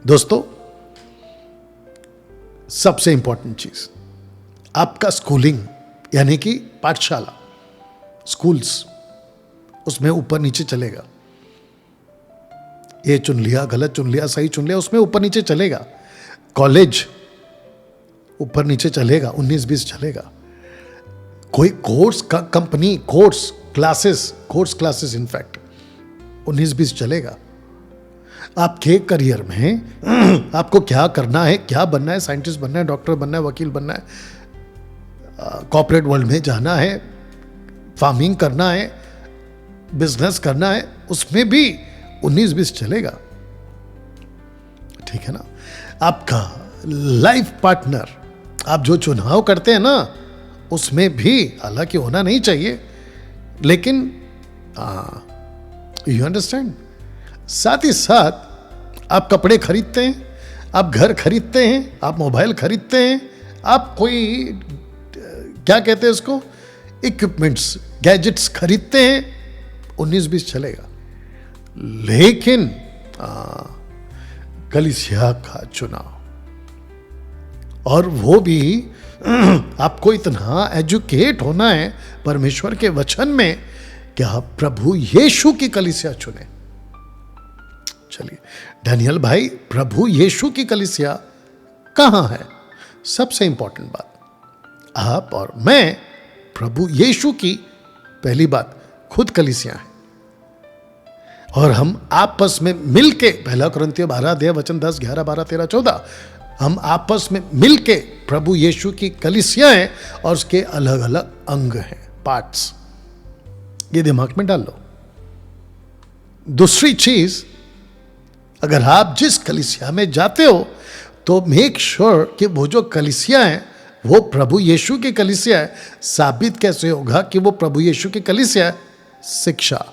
दोस्तों, सबसे इंपॉर्टेंट चीज, आपका स्कूलिंग यानी कि पाठशाला, स्कूल्स, उसमें ऊपर नीचे चलेगा। ये चुन लिया, गलत चुन लिया, सही चुन लिया, उसमें ऊपर नीचे चलेगा। कॉलेज ऊपर नीचे चलेगा, 19-20 चलेगा। कोई कोर्स का कंपनी, कोर्स क्लासेस इनफैक्ट 19-20 चलेगा। आपके करियर में आपको क्या करना है, क्या बनना है, साइंटिस्ट बनना है, डॉक्टर बनना है, वकील बनना है, कॉर्पोरेट वर्ल्ड में जाना है, फार्मिंग करना है, बिजनेस करना है, उसमें भी 19-20 चलेगा। ठीक है ना। आपका लाइफ पार्टनर, आप जो चुनाव करते हैं ना, उसमें भी हालांकि होना नहीं चाहिए, लेकिन यू अंडरस्टैंड। साथ ही साथ आप कपड़े खरीदते हैं, आप घर खरीदते हैं, आप मोबाइल खरीदते हैं, आप कोई क्या कहते हैं उसको, इक्विपमेंट्स, गैजेट्स खरीदते हैं, 19-20 चलेगा। लेकिन कलीसिया का चुनाव, और वो भी आपको इतना एजुकेट होना है परमेश्वर के वचन में कि आप प्रभु यीशु की कलीसिया चुने। चलिए डैनियल भाई, प्रभु यीशु की कलीसिया कहां है? सबसे इंपॉर्टेंट बात, आप और मैं प्रभु यीशु की, पहली बात, खुद कलीसिया है, और हम आपस में मिलके, 1 कुरिन्थियों 12 अध्याय वचन 10, 11, 12, 13, 14, हम आपस में मिलके प्रभु यीशु की कलीसिया है, और उसके अलग अलग अंग हैं, पार्ट्स। ये दिमाग में डाल लो। दूसरी चीज, अगर आप जिस कलीसिया में जाते हो तो मेक श्योर कि वो जो कलीसिया है वो प्रभु यीशु की कलीसिया है। साबित कैसे होगा कि वो प्रभु यीशु की कलीसिया है? शिक्षा,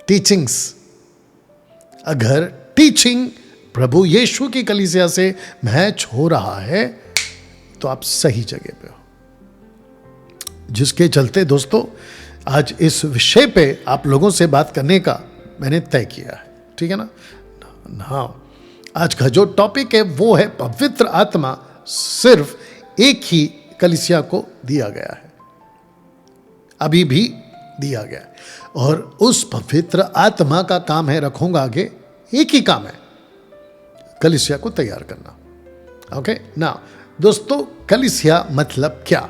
टीचिंग्स। अगर टीचिंग प्रभु यीशु की कलीसिया से मैच हो रहा है तो आप सही जगह पे हो। जिसके चलते दोस्तों आज इस विषय पे आप लोगों से बात करने का मैंने तय किया है। ठीक है ना। आज का जो टॉपिक है वो है पवित्र आत्मा सिर्फ एक ही कलीसिया को दिया गया है, अभी भी दिया गया है, और उस पवित्र आत्मा का काम है, रखूंगा आगे, एक ही काम है, कलीसिया को तैयार करना। ओके ना दोस्तों, कलीसिया मतलब क्या?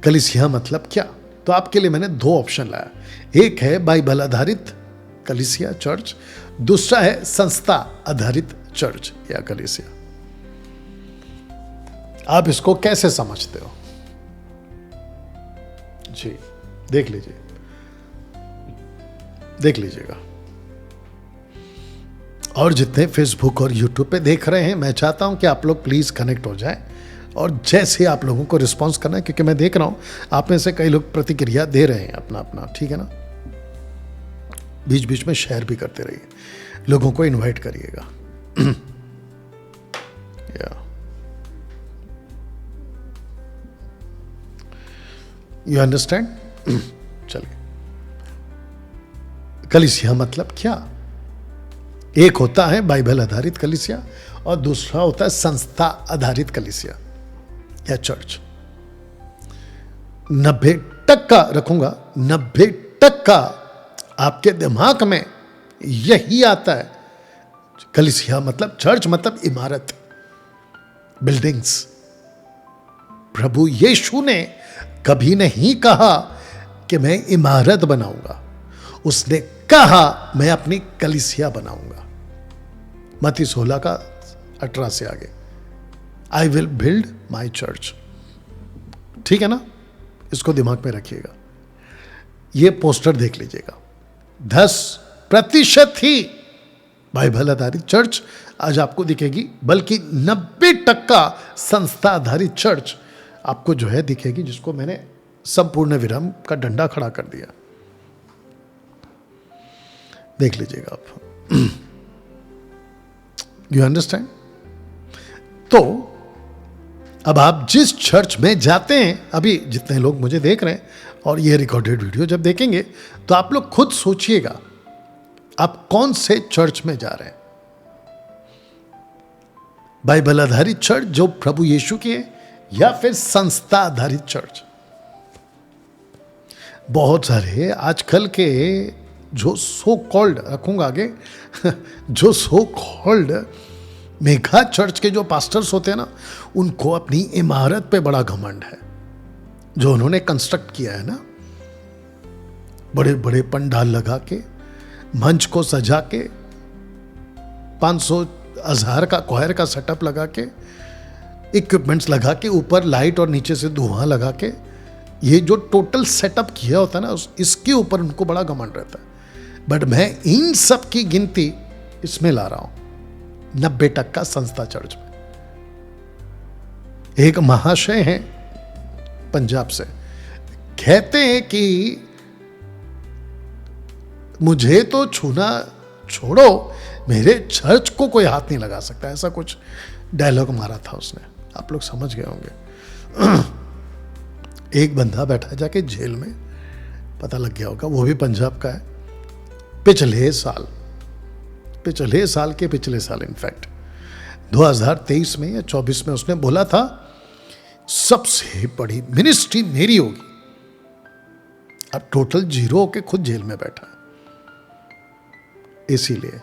कलीसिया मतलब क्या? तो आपके लिए मैंने 2 ऑप्शन लाया। एक है बाइबल आधारित कलीसिया, चर्च। दूसरा है संस्था आधारित चर्च या कलीसिया। आप इसको कैसे समझते हो? जी देख लीजिएगा। और जितने फेसबुक और यूट्यूब पे देख रहे हैं, मैं चाहता हूं कि आप लोग प्लीज कनेक्ट हो जाएं, और जैसे आप लोगों को रिस्पांस करना है, क्योंकि मैं देख रहा हूं आप में से कई लोग प्रतिक्रिया दे रहे हैं अपना। ठीक है ना। बीच बीच में शेयर भी करते रहिए, लोगों को इनवाइट करिएगा। You understand. चलिए, कलीसिया मतलब क्या? एक होता है बाइबल आधारित कलीसिया, और दूसरा होता है संस्था आधारित कलीसिया या चर्च। 90% रखूंगा, 90% आपके दिमाग में यही आता है। कलीसिया मतलब, चर्च मतलब इमारत, बिल्डिंग्स। प्रभु यीशु ने कभी नहीं कहा कि मैं इमारत बनाऊंगा, उसने कहा मैं अपनी कलीसिया बनाऊंगा। मत्ती 16:18 से आगे, I will build my church. ठीक है ना। इसको दिमाग में रखिएगा। ये पोस्टर देख लीजिएगा। 10% ही बाइबल आधारित चर्च आज आपको दिखेगी, बल्कि 90% संस्था आधारित चर्च आपको जो है दिखेगी, जिसको मैंने संपूर्ण विराम का डंडा खड़ा कर दिया। देख लीजिएगा आप। You understand. तो अब आप जिस चर्च में जाते हैं, अभी जितने लोग मुझे देख रहे हैं और ये रिकॉर्डेड वीडियो जब देखेंगे, तो आप लोग खुद सोचिएगा आप कौन से चर्च में जा रहे हैं। बाइबल आधारित चर्च जो प्रभु यीशु की है, या फिर संस्था आधारित चर्च। बहुत सारे आजकल के जो सो कॉल्ड, रखूंगा आगे जो सो कॉल्ड मेगा चर्च के जो पास्टर्स होते हैं ना, उनको अपनी इमारत पे बड़ा घमंड है जो उन्होंने कंस्ट्रक्ट किया है ना, बड़े बड़े पंडाल लगा के, मंच को सजा के, 500,000 का क्वायर का सेटअप लगा के, इक्विपमेंट्स लगा के, ऊपर लाइट और नीचे से धुआं लगा के, ये जो टोटल सेटअप किया होता है ना, इसके ऊपर उनको बड़ा घमंड रहता है। बट मैं इन सब की गिनती इसमें ला रहा हूं, 90% संस्था चर्च में। एक महाशय हैं पंजाब से, कहते हैं कि मुझे तो छूना छोड़ो, मेरे चर्च को कोई हाथ नहीं लगा सकता, ऐसा कुछ डायलॉग मारा था उसने। आप लोग समझ गए होंगे। एक बंदा बैठा जाके जेल में, पता लग गया होगा, वो भी पंजाब का है। पिछले साल इनफैक्ट 2023 में या 24 में उसने बोला था, सबसे बड़ी मिनिस्ट्री मेरी होगी। अब टोटल जीरो होके खुद जेल में बैठा है। इसीलिए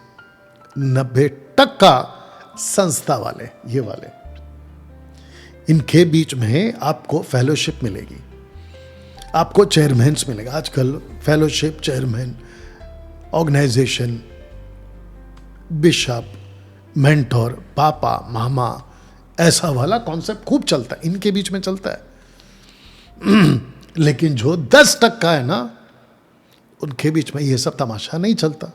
90% संस्था वाले, ये वाले, इनके बीच में आपको फेलोशिप मिलेगी, आपको चेयरमैन्स मिलेगा। आजकल fellowship, chairman, organization, bishop, mentor, पापा, मामा, ऐसा वाला कॉन्सेप्ट खूब चलता है, इनके बीच में चलता है। लेकिन जो 10% है ना, उनके बीच में ये सब तमाशा नहीं चलता।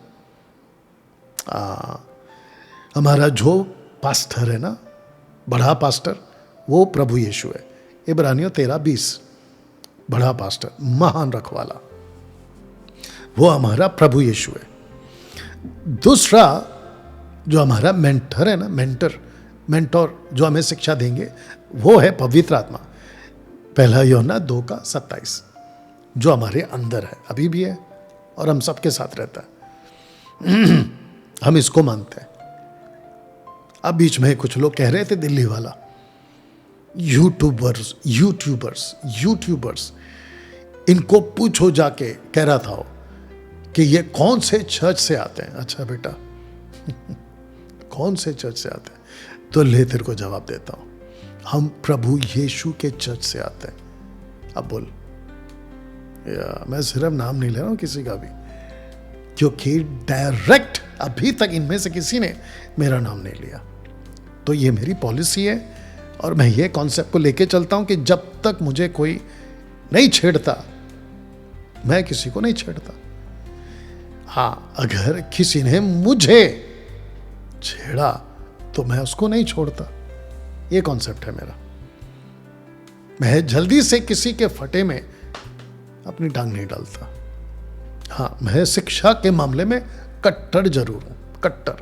हमारा जो पास्टर है ना, बड़ा पास्टर, वो प्रभु यीशु है। इब्रानियों 13:20, बड़ा पास्टर, महान रखवाला, वो हमारा प्रभु यीशु है। दूसरा जो हमारा मेंटर है ना, मेंटोर जो हमें शिक्षा देंगे, वो है पवित्र आत्मा। 1 यूहन्ना 2:27, जो हमारे अंदर है, अभी भी है और हम सबके साथ रहता है। हम इसको मानते हैं। अब बीच में कुछ लोग कह रहे थे, दिल्ली वाला, यूट्यूबर्स, इनको पूछो जाके, कह रहा था कि ये कौन से चर्च से आते हैं। अच्छा बेटा, कौन से चर्च से आते हैं? तो ले तेरे को जवाब देता हूं, हम प्रभु यीशु के चर्च से आते हैं। अब बोल, मैं सिर्फ नाम नहीं ले रहा हूं किसी का भी, क्योंकि डायरेक्ट अभी तक इनमें से किसी ने मेरा नाम नहीं लिया। तो ये मेरी पॉलिसी है और मैं ये कॉन्सेप्ट को लेके चलता हूं कि जब तक मुझे कोई नहीं छेड़ता, मैं किसी को नहीं छेड़ता। हाँ, अगर किसी ने मुझे छेड़ा तो मैं उसको नहीं छोड़ता। ये कॉन्सेप्ट है मेरा। मैं जल्दी से किसी के फटे में अपनी टांग नहीं डालता। हाँ, मैं शिक्षा के मामले में कट्टर जरूर हूं, कट्टर।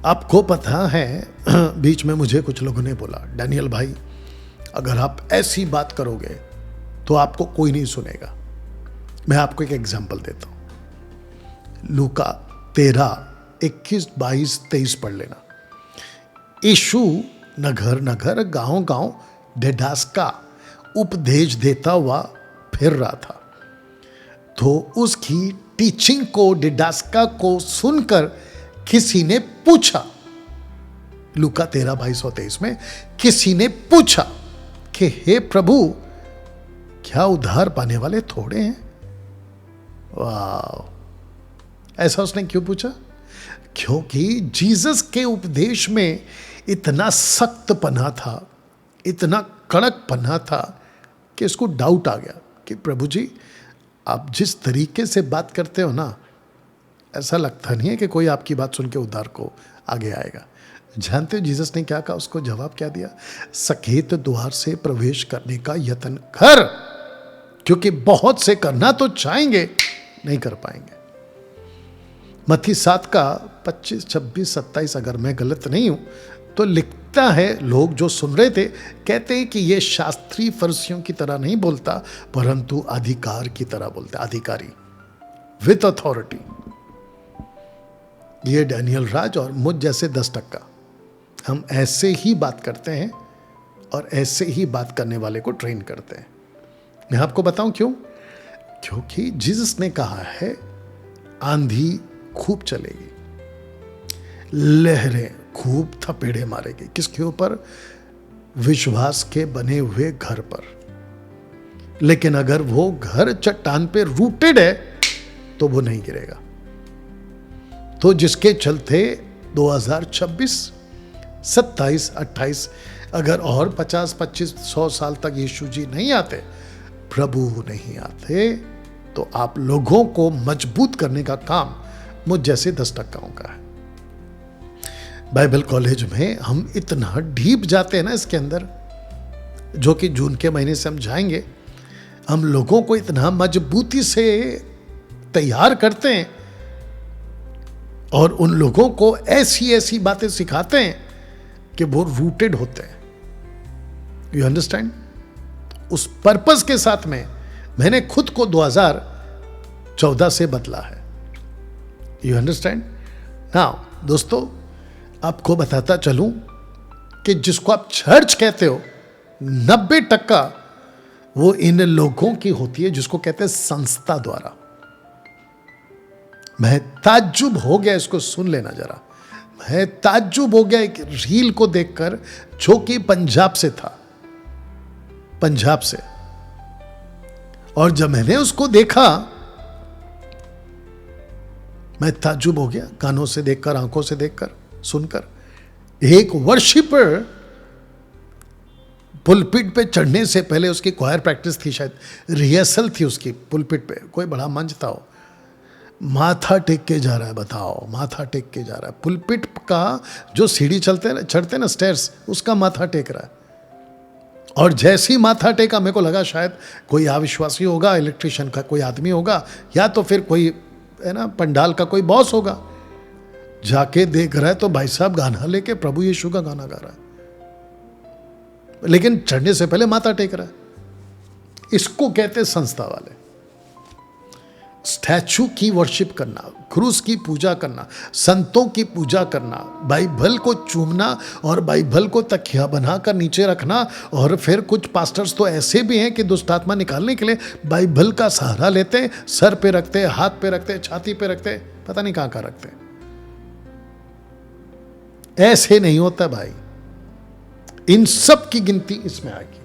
आपको पता है, बीच में मुझे कुछ लोगों ने बोला, डैनियल भाई, अगर आप ऐसी बात करोगे तो आपको कोई नहीं सुनेगा। मैं आपको एक एग्जांपल देता हूं। लूका 13:21-22-23 पढ़ लेना। यीशु नगर नगर, गांव गांव डिडास्का उपदेश देता हुआ फिर रहा था। तो उसकी टीचिंग को, डिडास्का को सुनकर किसी ने पूछा, लूका 13:22-23 में किसी ने पूछा कि हे प्रभु, क्या उद्धार पाने वाले थोड़े हैं? वाह! ऐसा उसने क्यों पूछा? क्योंकि जीसस के उपदेश में इतना सख्त पना था, इतना कड़क पना था कि इसको डाउट आ गया कि प्रभु जी, आप जिस तरीके से बात करते हो ना, ऐसा लगता नहीं है कि कोई आपकी बात सुन के उद्धार को आगे आएगा। जानते हो जीसस ने क्या कहा? उसको जवाब क्या दिया? सकेत द्वार से प्रवेश करने का यत्न कर, क्योंकि बहुत से करना तो चाहेंगे, नहीं कर पाएंगे। मत्ती 7:25, 26, 27, अगर मैं गलत नहीं हूं तो लिखता है, लोग जो सुन रहे थे कहते हैं कि ये शास्त्री फरीसियों की तरह नहीं बोलता, परंतु अधिकार की तरह बोलता, अधिकारी, विथ अथॉरिटी। ये डैनियल राज और मुझ जैसे 10% हम ऐसे ही बात करते हैं और ऐसे ही बात करने वाले को ट्रेन करते हैं। मैं आपको बताऊं क्यों? क्योंकि जीसस ने कहा है आंधी खूब चलेगी, लहरें खूब थपेड़े मारेगी। किसके ऊपर? विश्वास के बने हुए घर पर। लेकिन अगर वो घर चट्टान पे रूटेड है तो वो नहीं गिरेगा। तो जिसके चलते 2026, 27, 28 अगर और 50, 25, 100 साल तक यीशु जी नहीं आते, प्रभु नहीं आते, तो आप लोगों को मजबूत करने का काम मुझ जैसे 10% का है। बाइबल कॉलेज में हम इतना डीप जाते हैं ना इसके अंदर, जो कि जून के महीने से हम जाएंगे। हम लोगों को इतना मजबूती से तैयार करते हैं और उन लोगों को ऐसी ऐसी बातें सिखाते हैं कि वो रूटेड होते हैं। You understand? उस पर्पस के साथ में मैंने खुद को 2014 से बदला है। You understand? नाउ दोस्तों, आपको बताता चलूं कि जिसको आप चर्च कहते हो 90% वो इन लोगों की होती है जिसको कहते हैं संस्था द्वारा। मैं ताज्जुब हो गया, इसको सुन लेना जरा। मैं ताज्जुब हो गया एक रील को देखकर, जो कि पंजाब से था, पंजाब से। और जब मैंने उसको देखा मैं ताज्जुब हो गया, कानों से देखकर, आंखों से देखकर, सुनकर। एक वर्शिपर पुलपिट पे चढ़ने से पहले उसकी क्वायर प्रैक्टिस थी, शायद रिहर्सल थी उसकी। पुलपिट पे कोई बड़ा मंच था, माथा टेक के जा रहा है। बताओ, माथा टेक के जा रहा है। पुलपिट का जो सीढ़ी चढ़ते ना स्टेयर्स, उसका माथा टेक रहा है। और जैसे ही माथा टेका, मेरे को लगा शायद कोई अविश्वासी होगा, इलेक्ट्रिशियन का कोई आदमी होगा, या तो फिर कोई है ना पंडाल का कोई बॉस होगा। जाके देख रहा है तो भाई साहब गाना लेके प्रभु यीशु का गाना गा रहा है, लेकिन चढ़ने से पहले माथा टेक रहा है। इसको कहते हैं संस्था वाले। स्टैचू की वर्शिप करना, क्रूस की पूजा करना, संतों की पूजा करना, बाइबल को चूमना और बाइबल को तकिया बनाकर नीचे रखना। और फिर कुछ पास्टर्स तो ऐसे भी हैं कि दुष्ट आत्मा निकालने के लिए बाइबल का सहारा लेते हैं, सर पे रखते, हाथ पे रखते, छाती पे रखते, पता नहीं कहां रखते। ऐसे नहीं होता भाई। इन सब की गिनती इसमें आएगी।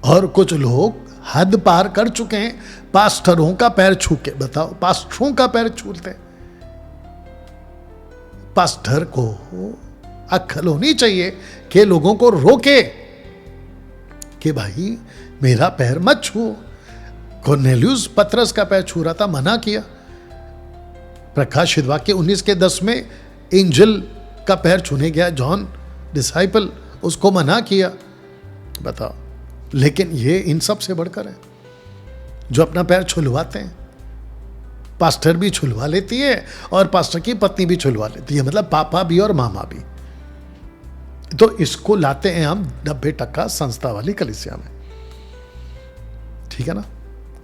और कुछ लोग हद पार कर चुके हैं, पास्टरों का पैर छू के। बताओ, पास्टरों का पैर छूते। पास्टर को अक्ल होनी चाहिए कि लोगों को रोके कि भाई मेरा पैर मत छू। कॉर्नेलियुस पतरस का पैर छू रहा था, मना किया। प्रकाशित वाक्य 19:10 में एंजल का पैर छूने गया जॉन डिसाइपल, उसको मना किया। बताओ, लेकिन ये इन सब से बढ़कर है जो अपना पैर छुलवाते हैं। पास्टर भी छुलवा लेती है और पास्टर की पत्नी भी छुलवा लेती है, मतलब पापा भी और मामा भी। तो इसको लाते हैं हम 90% संस्था वाली कलीसिया में। ठीक है ना?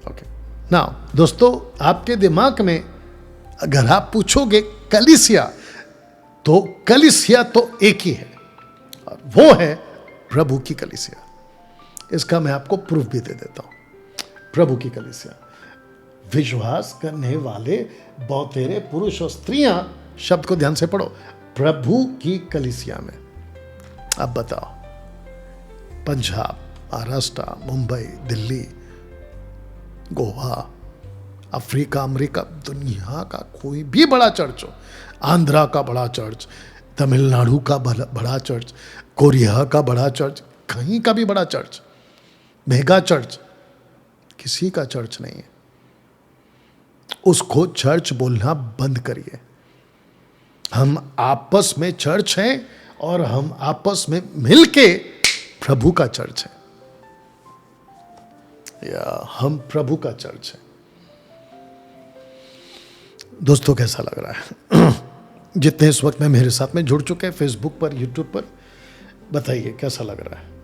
ओके। नाउ दोस्तों, आपके दिमाग में अगर आप पूछोगे कलीसिया, तो कलीसिया तो एक ही है, और वो है प्रभु की कलीसिया। इसका मैं आपको प्रूफ भी दे देता हूं। प्रभु की कलीसिया, विश्वास करने वाले बहुतेरे पुरुष और स्त्रियां, शब्द को ध्यान से पढ़ो, प्रभु की कलीसिया में। अब बताओ, पंजाब, महाराष्ट्र, मुंबई, दिल्ली, गोवा, अफ्रीका, अमेरिका, दुनिया का कोई भी बड़ा चर्च हो, आंध्रा का बड़ा चर्च, तमिलनाडु का बड़ा चर्च, कोरिया का बड़ा चर्च, कहीं का भी बड़ा चर्च, मेगा चर्च, किसी का चर्च नहीं है। उसको चर्च बोलना बंद करिए। हम आपस में चर्च हैं और हम आपस में मिलके प्रभु का चर्च है, या हम प्रभु का चर्च है। दोस्तों, कैसा लग रहा है? जितने इस वक्त में मेरे साथ में जुड़ चुके हैं फेसबुक पर, यूट्यूब पर, बताइए कैसा लग रहा है?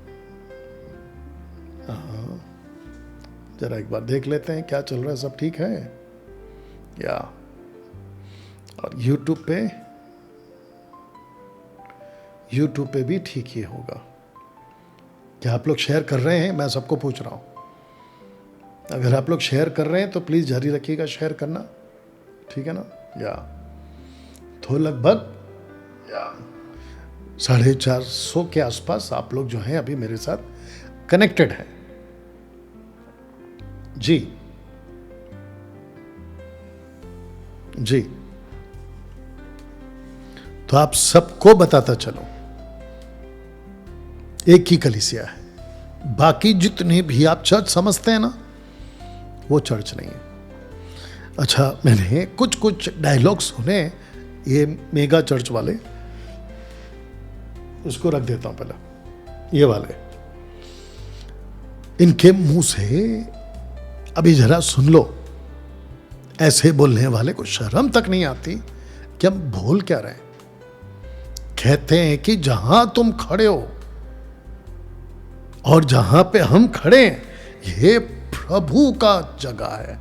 जरा एक बार देख लेते हैं क्या चल रहा है, सब ठीक है या? और यूट्यूब पे भी ठीक ही होगा। क्या आप लोग शेयर कर रहे हैं? मैं सबको पूछ रहा हूं। अगर आप लोग शेयर कर रहे हैं तो प्लीज जारी रखिएगा शेयर करना, ठीक है ना? या तो लगभग 450 के आसपास आप लोग जो हैं अभी मेरे साथ कनेक्टेड हैं जी। जी, तो आप सबको बताता चलो, एक ही कलीसिया है। बाकी जितने भी आप चर्च समझते हैं ना, वो चर्च नहीं है। अच्छा, मैंने कुछ डायलॉग सुने ये मेगा चर्च वाले, उसको रख देता हूं पहले। ये वाले इनके मुंह से अभी जरा सुन लो। ऐसे बोलने वाले को शर्म तक नहीं आती कि हम बोल क्या रहे हैं। कहते हैं कि जहां तुम खड़े हो और जहां पे हम खड़े हैं, ये प्रभु का जगह है।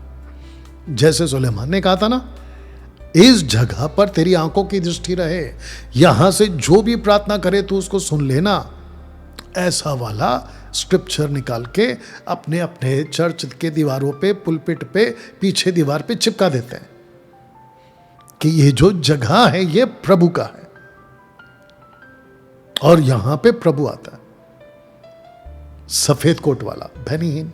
जैसे सुलेमान ने कहा था ना, इस जगह पर तेरी आंखों की दृष्टि रहे, यहां से जो भी प्रार्थना करे तू उसको सुन लेना। ऐसा वाला स्क्रिप्चर निकाल के अपने अपने चर्च के दीवारों पे, पुलपिट पे, पीछे दीवार पे चिपका देते हैं कि ये जो जगह है ये प्रभु का है और यहां पे प्रभु आता है। सफेद कोट वाला बेनीहीन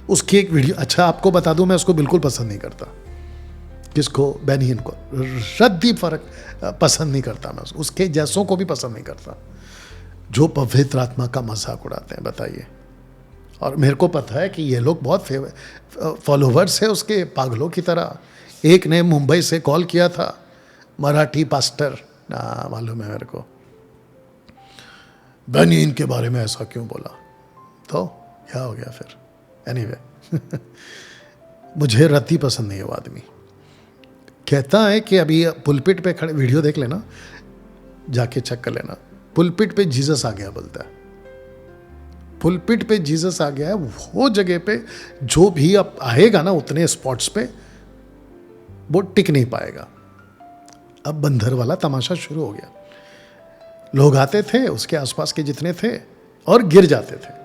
उसकी एक वीडियो, अच्छा आपको बता दूं, मैं उसको बिल्कुल पसंद नहीं करता। किसको? बेनीहीन को रद्दी फर्क पसंद नहीं करता मैं, उसके जैसों को भी पसंद नहीं करता जो पवित्र आत्मा का मजाक उड़ाते हैं। बताइए। और मेरे को पता है कि ये लोग बहुत फॉलोवर्स है उसके, पागलों की तरह। एक ने मुंबई से कॉल किया था, मराठी पास्टर ना, मालूम है मेरे को, बेनीहीन के बारे में ऐसा क्यों बोला? तो क्या हो गया फिर? एनीवे मुझे रत्ती पसंद नहीं है वो आदमी। कहता है कि अभी पुलपिट पे खड़े, वीडियो देख लेना, जाके चेक कर लेना, पुलपिट पे जीसस आ गया बोलता है। पुलपिट पे जीसस आ गया है। वो जगह पे जो भी अब आएगा ना उतने स्पॉट्स पे, वो टिक नहीं पाएगा। अब बंदर वाला तमाशा शुरू हो गया। लोग आते थे उसके आसपास के जितने थे और गिर जाते थे।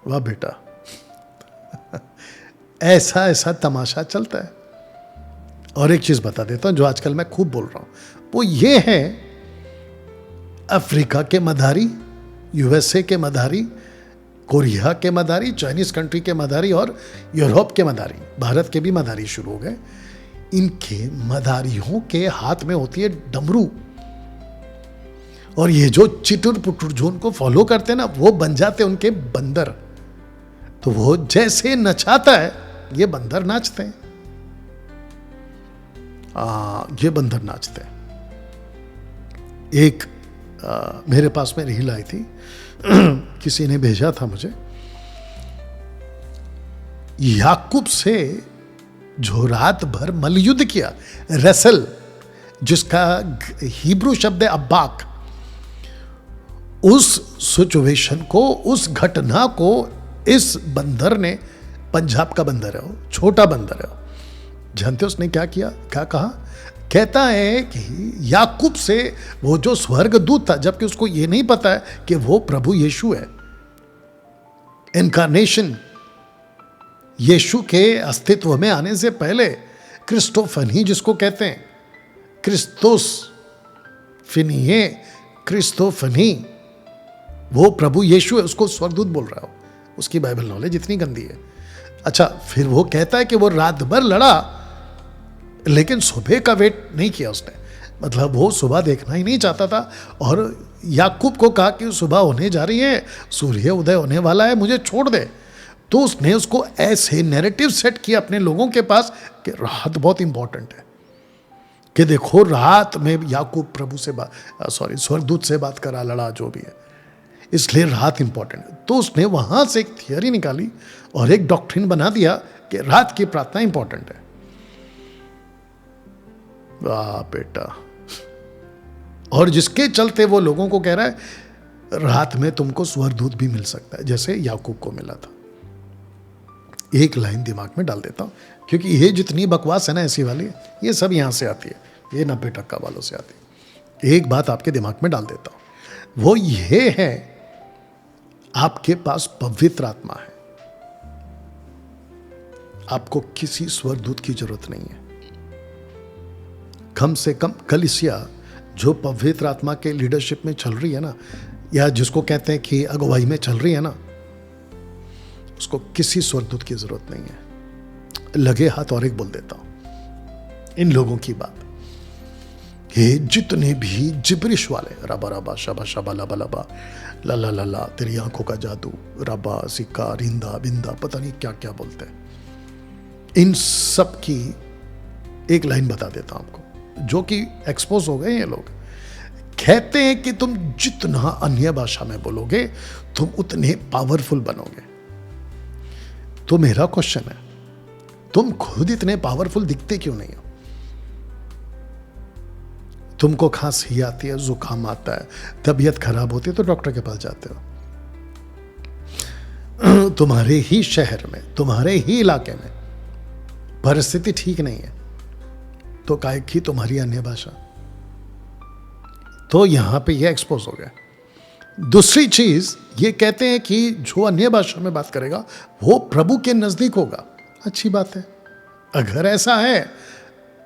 वाह बेटा ऐसा ऐसा तमाशा चलता है। और एक चीज बता देता हूं जो आजकल मैं खूब बोल रहा हूं, वो ये है, अफ्रीका के मदारी, यूएसए के मदारी, कोरिया के मदारी, चाइनीज कंट्री के मदारी और यूरोप के मदारी, भारत के भी मदारी शुरू हो गए। इनके मदारियों के हाथ में होती है डमरू, और ये जो चिटुर पुटुर जो उनको फॉलो करते हैं ना, वो बन जाते उनके बंदर। तो वो जैसे नचाता है ये बंदर नाचते हैं। ये बंदर नाचते हैं। एक मेरे पास में रील आई थी किसी ने भेजा था मुझे, याकूब से जो रात भर मलयुद्ध किया, रेसल, जिसका हिब्रू शब्द है अब्बाक, उस सिचुएशन को, उस घटना को इस बंदर ने, पंजाब का बंदर है वो, छोटा बंदर है वो, जानते उसने क्या किया, क्या कहा? कहता है कि याकूब से वो जो स्वर्गदूत था, जबकि उसको ये नहीं पता है कि वो प्रभु यीशु है, इनकारनेशन, यीशु के अस्तित्व में आने से पहले क्रिस्टोफनी जिसको कहते हैं, क्रिस्तोस फिनिये, क्रिस्टोफनी, वो प्रभु यीशु है, उसको स्वर्गदूत बोल रहा हो। उसकी बाइबल नॉलेज इतनी गंदी है। अच्छा, फिर वो कहता है कि वो रात भर लड़ा लेकिन सुबह का वेट नहीं किया उसने, मतलब वो सुबह देखना ही नहीं चाहता था। और याकूब को कहा कि सुबह होने जा रही है, सूर्य उदय होने वाला है, मुझे छोड़ दे। तो उसने उसको ऐसे नैरेटिव सेट किया अपने लोगों के पास कि रात बहुत इंपॉर्टेंट है, कि देखो रात में याकूब प्रभु से स्वर्गदूत से बात करा, लड़ा, जो भी है, इसलिए रात इंपॉर्टेंट है। तो उसने वहां से एक थियरी निकाली और एक डॉक्ट्रिन बना दिया कि रात की प्रार्थना इंपॉर्टेंट है। वाह बेटा। और जिसके चलते वो लोगों को कह रहा है रात में तुमको स्वर्गदूत भी मिल सकता है, जैसे याकूब को मिला था। एक लाइन दिमाग में डाल देता हूँ, क्योंकि ये जितनी बकवास है ना ऐसी वाली, ये सब यहाँ से आती है, ये 90% वालों से आती है। एक बात आपके दिमाग में डाल देता हूँ, वो ये है, आपके पास पवित्र आत्मा है, आपको किसी स्वर्गदूत की जरूरत नहीं है। कम से कम कलीसिया जो पवित्र आत्मा के लीडरशिप में चल रही है ना, या जिसको कहते हैं कि अगुवाई में चल रही है ना, उसको किसी स्वर्गदूत की जरूरत नहीं है। लगे हाथ और एक बोल देता हूं इन लोगों की बात, ये जितने भी जिब्रिश वाले, रबा रबा शबा शबा लबा लबा ला ला ला ला, तेरी आंखों का जादू, रबा सिक्का रिंदा बिंदा, पता नहीं क्या क्या बोलते हैं, इन सब की एक लाइन बता देता हूं आपको, जो कि एक्सपोज हो गए। ये लोग कहते हैं कि तुम जितना अन्य भाषा में बोलोगे तुम उतने पावरफुल बनोगे। तो मेरा क्वेश्चन है, तुम खुद इतने पावरफुल दिखते क्यों नहीं हो? तुमको खांसी आती है, जुकाम आता है, तबीयत खराब होती है तो डॉक्टर के पास जाते हो। तुम्हारे ही शहर में, तुम्हारे ही इलाके में परिस्थिति ठीक नहीं है, तो काय की तुम्हारी अन्य भाषा। तो यहां पे ये एक्सपोज हो गया। दूसरी चीज, ये कहते हैं कि जो अन्य भाषा में बात करेगा वो प्रभु के नजदीक होगा। अच्छी बात है, अगर ऐसा है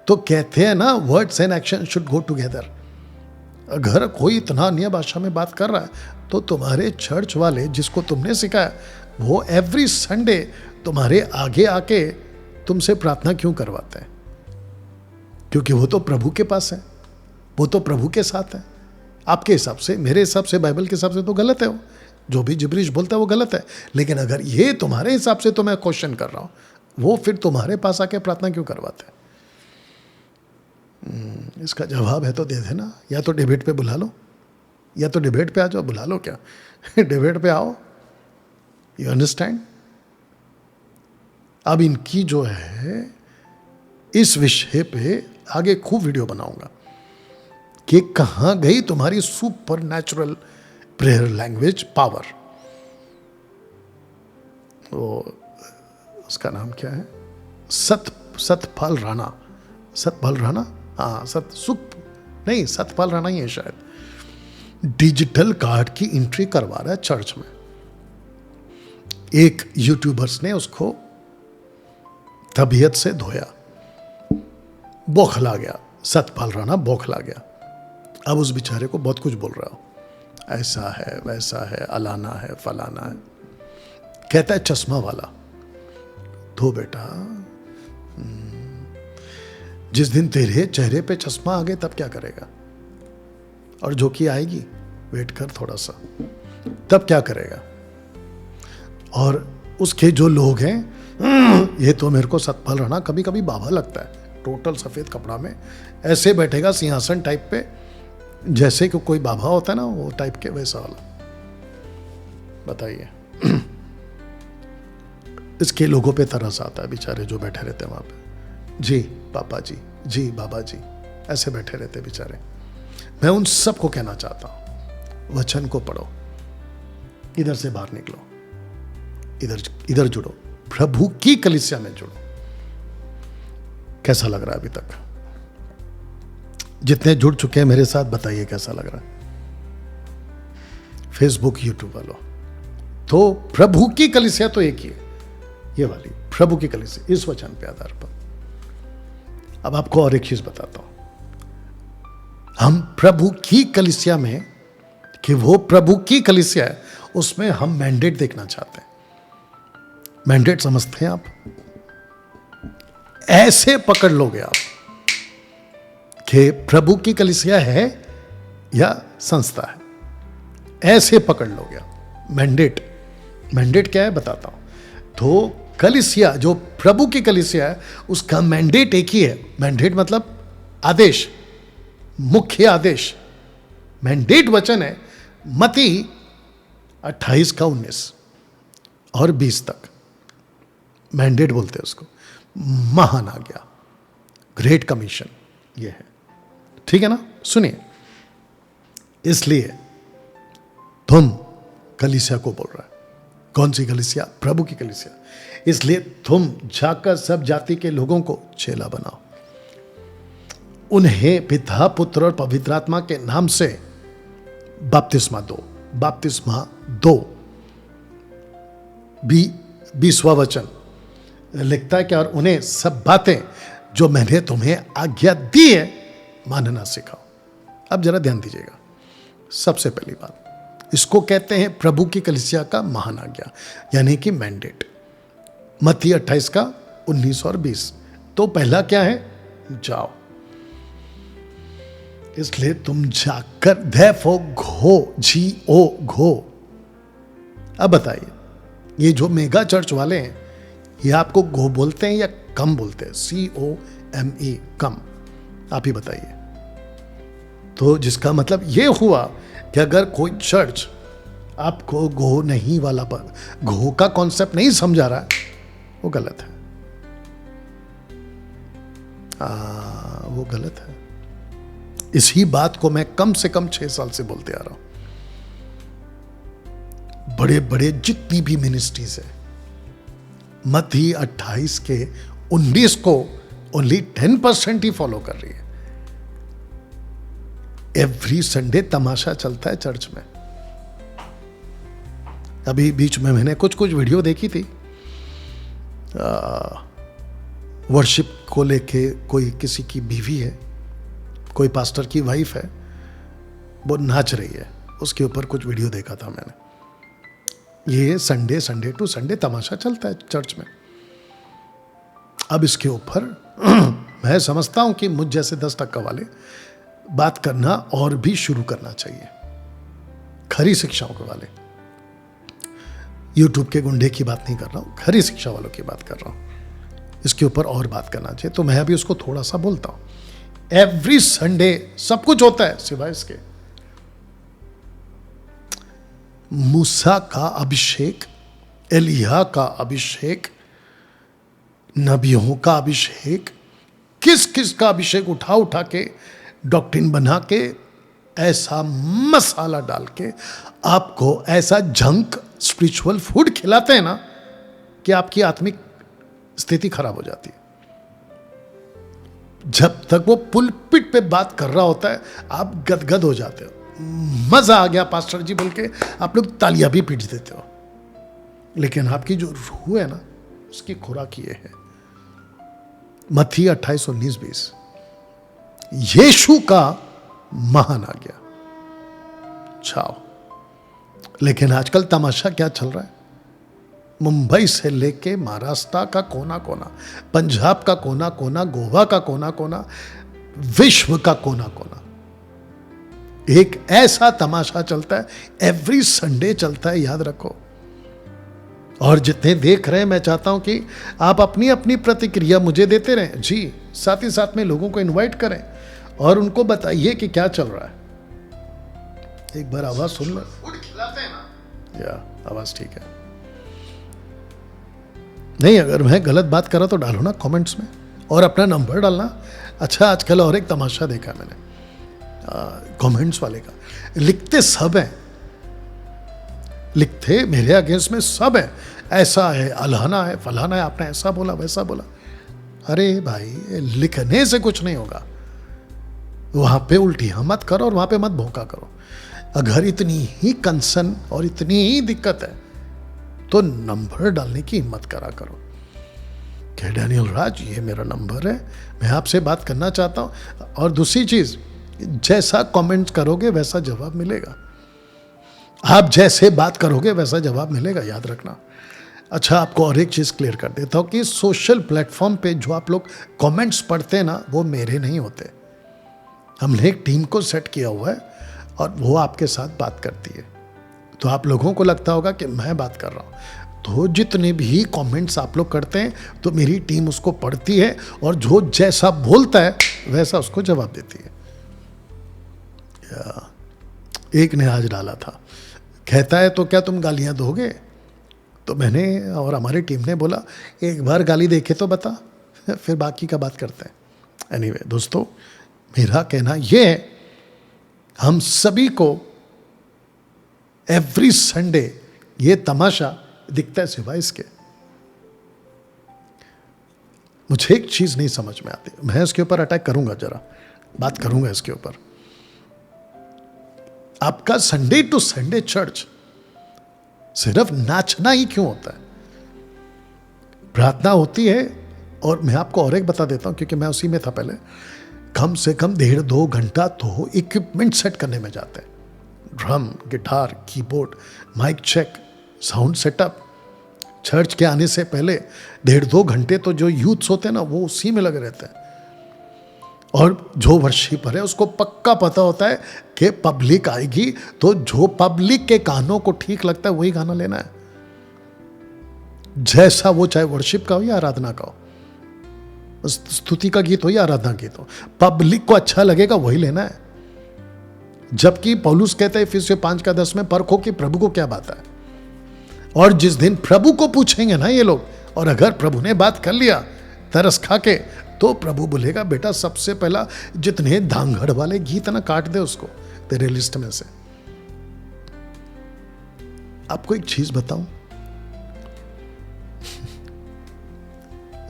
तो कहते हैं ना, words and action should go together. अगर कोई इतना अन्य भाषा में बात कर रहा है तो तुम्हारे चर्च वाले जिसको तुमने सिखाया वो एवरी संडे तुम्हारे आगे आके तुमसे प्रार्थना क्यों करवाते हैं? क्योंकि वो तो प्रभु के पास है, वो तो प्रभु के साथ है। आपके हिसाब से, मेरे हिसाब से, बाइबल के हिसाब से तो गलत है, वो जो भी जिब्रिश बोलता है वो गलत है। लेकिन अगर ये तुम्हारे हिसाब से, तो मैं क्वेश्चन कर रहा हूं, वो फिर तुम्हारे पास आके प्रार्थना क्यों करवाते हैं? इसका जवाब है तो दे देना, या तो डिबेट पे बुला लो, या तो डिबेट पे आ जाओ, बुला लो क्या डिबेट पे आओ। You understand? अब इनकी जो है, इस विषय पे आगे खूब वीडियो बनाऊंगा कि कहां गई तुम्हारी super natural prayer language power. वो उसका नाम क्या है, सतपाल राणा, हाँ, सतपाल राणा ही है शायद। डिजिटल कार्ड की एंट्री करवा रहा है चर्च में। एक यूट्यूबर्स ने उसको तबीयत से धोया, बौखला गया, सतपाल राणा बौखला गया। अब उस बेचारे को बहुत कुछ बोल रहा हो, ऐसा है, वैसा है, अलाना है, फलाना है। कहता है चश्मा वाला, तो बेटा जिस दिन तेरे चेहरे पे चश्मा आ गए तब क्या करेगा? और जो कि आएगी, वेट कर थोड़ा सा, तब क्या करेगा? और उसके जो लोग हैं, ये तो मेरे को सतपाल राणा कभी कभी बाबा लगता है, टोटल सफेद कपड़ा में ऐसे बैठेगा सिंहासन टाइप पे, जैसे कि कोई बाबा होता है ना, वो टाइप के, वैसा वाला। बताइए इसके लोगों पे तरस आता है, बेचारे जो बैठे रहते हैं वहां पे, जी पापा जी, जी बाबा जी, ऐसे बैठे रहते बेचारे। मैं उन सब को कहना चाहता हूं, वचन को पढ़ो, इधर से बाहर निकलो, इधर जुड़ो, प्रभु की कलीसिया में जुड़ो। कैसा लग रहा है अभी तक? जितने जुड़ चुके हैं मेरे साथ, बताइए कैसा लग रहा है? फेसबुक, यूट्यूब वालों, तो प्रभु की कलीसिया तो एक ही है, ये वाली प्रभु की कलीसिया, इस वचन पे आधार पर। अब आपको और एक चीज बताता हूं, हम प्रभु की कलीसिया में, कि वो प्रभु की कलीसिया है, उसमें हम मैंडेट देखना चाहते हैं। मैंडेट समझते हैं आप? ऐसे पकड़ लोगे आप कि प्रभु की कलीसिया है या संस्था है, ऐसे पकड़ लोगे आप। मैंडेट क्या है बताता हूं। तो कलीसिया, जो प्रभु की कलीसिया है, उसका मैंडेट एक ही है। मैंडेट मतलब आदेश, मुख्य आदेश। मैंडेट वचन है मत्ती 28:19 और 20 तक। मैंडेट बोलते हैं उसको, महान आज्ञा, ग्रेट कमीशन, ये है। ठीक है ना? सुनिए, इसलिए तुम कलीसिया को बोल रहा है, कौन सी कलीसिया? प्रभु की कलीसिया। इसलिए तुम जाकर सब जाति के लोगों को चेला बनाओ, उन्हें पिता पुत्र और पवित्र आत्मा के नाम से बपतिस्मा दो। बपतिस्मा दो, 20वां वचन लिखता है कि और उन्हें सब बातें जो मैंने तुम्हें आज्ञा दी है मानना सिखाओ। अब जरा ध्यान दीजिएगा, सबसे पहली बात, इसको कहते हैं प्रभु की कलीसिया का महान आज्ञा, यानी कि मैंडेट। मत्ती 28 का 19 और 20। तो पहला क्या है? जाओ। इसलिए तुम जाकर, therefore घो, GO, घो। अब बताइए, ये जो मेगा चर्च वाले हैं, ये आपको गो बोलते हैं या कम बोलते हैं? COME, कम। आप ही बताइए। तो जिसका मतलब ये हुआ कि अगर कोई चर्च आपको गो नहीं वाला, पर गो का कॉन्सेप्ट नहीं समझा रहा है, वो गलत है। वो गलत है। इसी बात को मैं कम से कम 6 साल से बोलते आ रहा हूं। बड़े बड़े जितनी भी मिनिस्ट्रीज है, मत्ती 28 के 19 को ओनली 10% ही फॉलो कर रही है। एवरी संडे तमाशा चलता है चर्च में। अभी बीच में मैंने कुछ वीडियो देखी थी, वर्शिप को लेके, कोई किसी की बीवी है, कोई पास्टर की वाइफ है, वो नाच रही है, उसके ऊपर कुछ वीडियो देखा था मैंने। ये संडे टू संडे तमाशा चलता है चर्च में। अब इसके ऊपर मैं समझता हूं कि मुझ जैसे 10% वाले बात करना और भी शुरू करना चाहिए। खरी शिक्षाओं के वाले, यूट्यूब के गुंडे की बात नहीं कर रहा हूं, खरी शिक्षा वालों की बात कर रहा हूं। इसके ऊपर और बात करना चाहिए। तो मैं अभी उसको थोड़ा सा बोलता हूं। एवरी संडे सब कुछ होता है सिवाय इसके। मूसा का अभिषेक, एलिया का अभिषेक, नबियों का अभिषेक, किस किस का अभिषेक उठा के डॉक्ट्रिन बना के, ऐसा मसाला डाल के आपको ऐसा जंक स्पिरिचुअल फूड खिलाते हैं ना कि आपकी आत्मिक स्थिति खराब हो जाती है। जब तक वो पुलपिट पे बात कर रहा होता है, आप गदगद हो जाते हो, मजा आ गया पास्टर जी बोल के आप लोग तालियां भी पीट देते हो। लेकिन आपकी जो रूह है ना, उसकी खुराक ये है। मत्ती 28, 19, 20, यीशु का महान आ गया, जाओ। लेकिन आजकल तमाशा क्या चल रहा है? मुंबई से लेके महाराष्ट्र का कोना कोना, पंजाब का कोना कोना, गोवा का कोना कोना, विश्व का कोना कोना, एक ऐसा तमाशा चलता है। एवरी संडे चलता है, याद रखो। और जितने देख रहे हैं, मैं चाहता हूं कि आप अपनी अपनी प्रतिक्रिया मुझे देते रहें जी। साथ ही साथ में लोगों को इनवाइट करें और उनको बताइए कि क्या चल रहा है। एक बार आवाज सुन लो, खिलाते हैं ना, या आवाज ठीक है? नहीं, अगर मैं गलत बात कर रहा तो डालो ना कमेंट्स में, और अपना नंबर डालना। अच्छा, आजकल और एक तमाशा देखा मैंने कमेंट्स वाले का, लिखते सब हैं, लिखते मेरे अगेंस्ट में सब है, ऐसा है, अलहाना है, फलाना है, आपने ऐसा बोला वैसा बोला। अरे भाई, लिखने से कुछ नहीं होगा। वहां पे उल्टियां मत करो और वहां पे मत भौंका करो। अगर इतनी ही कंसर्न और इतनी ही दिक्कत है तो नंबर डालने की हिम्मत करा करो कि डैनियल राज, ये मेरा नंबर है, मैं आपसे बात करना चाहता हूं। और दूसरी चीज, जैसा कमेंट करोगे वैसा जवाब मिलेगा। आप जैसे बात करोगे वैसा जवाब मिलेगा, याद रखना। अच्छा, आपको और एक चीज क्लियर कर देता हूं कि सोशल प्लेटफॉर्म पे जो आप लोग कमेंट्स पढ़ते हैं ना, वो मेरे नहीं होते। हमने एक टीम को सेट किया हुआ है और वो आपके साथ बात करती है। तो आप लोगों को लगता होगा कि मैं बात कर रहा हूं, तो जितने भी कमेंट्स आप लोग करते हैं तो मेरी टीम उसको पढ़ती है और जो जैसा बोलता है वैसा उसको जवाब देती है। एक ने आज डाला था, कहता है तो क्या तुम गालियां दोगे? तो मैंने और हमारी टीम ने बोला, एक बार गाली देखे तो बता, फिर बाकी का बात करते हैं। एनीवे दोस्तों, मेरा कहना यह है, हम सभी को एवरी संडे ये तमाशा दिखता है सिवाय इसके? मुझे एक चीज नहीं समझ में आती, मैं इसके ऊपर अटैक करूंगा, जरा बात करूंगा इसके ऊपर। आपका संडे टू संडे चर्च सिर्फ नाचना ही क्यों होता है? प्रार्थना होती है, और मैं आपको और एक बता देता हूं क्योंकि मैं उसी में था पहले, कम से कम 1.5-2 घंटा तो इक्विपमेंट सेट करने में जाते हैं। Drum, guitar, keyboard, mic check, sound setup. Church के आने से पहले 1.5-2 घंटे तो जो यूथ्स होते हैं ना, वो उसी में लगे रहते हैं। और जो वर्शिपर है उसको पक्का पता होता है कि पब्लिक आएगी, तो जो पब्लिक के कानों को ठीक लगता है वही गाना लेना है, जैसा वो, चाहे वर्शिप का हो या आराधना का हो, स्तुति का गीत हो या आराधना गीत हो, पब्लिक को अच्छा लगेगा वही लेना है। जबकि पौलुस कहता है इफिसियों 5:10 में, परखो कि प्रभु को क्या बात है। और जिस दिन प्रभु को पूछेंगे ना ये लोग, और अगर प्रभु ने बात कर लिया तरस खा के, तो प्रभु बोलेगा बेटा सबसे पहला जितने धांगड़ वाले गीत ना काट दे उसको तेरे लिस्ट में से। आपको एक चीज बताऊं,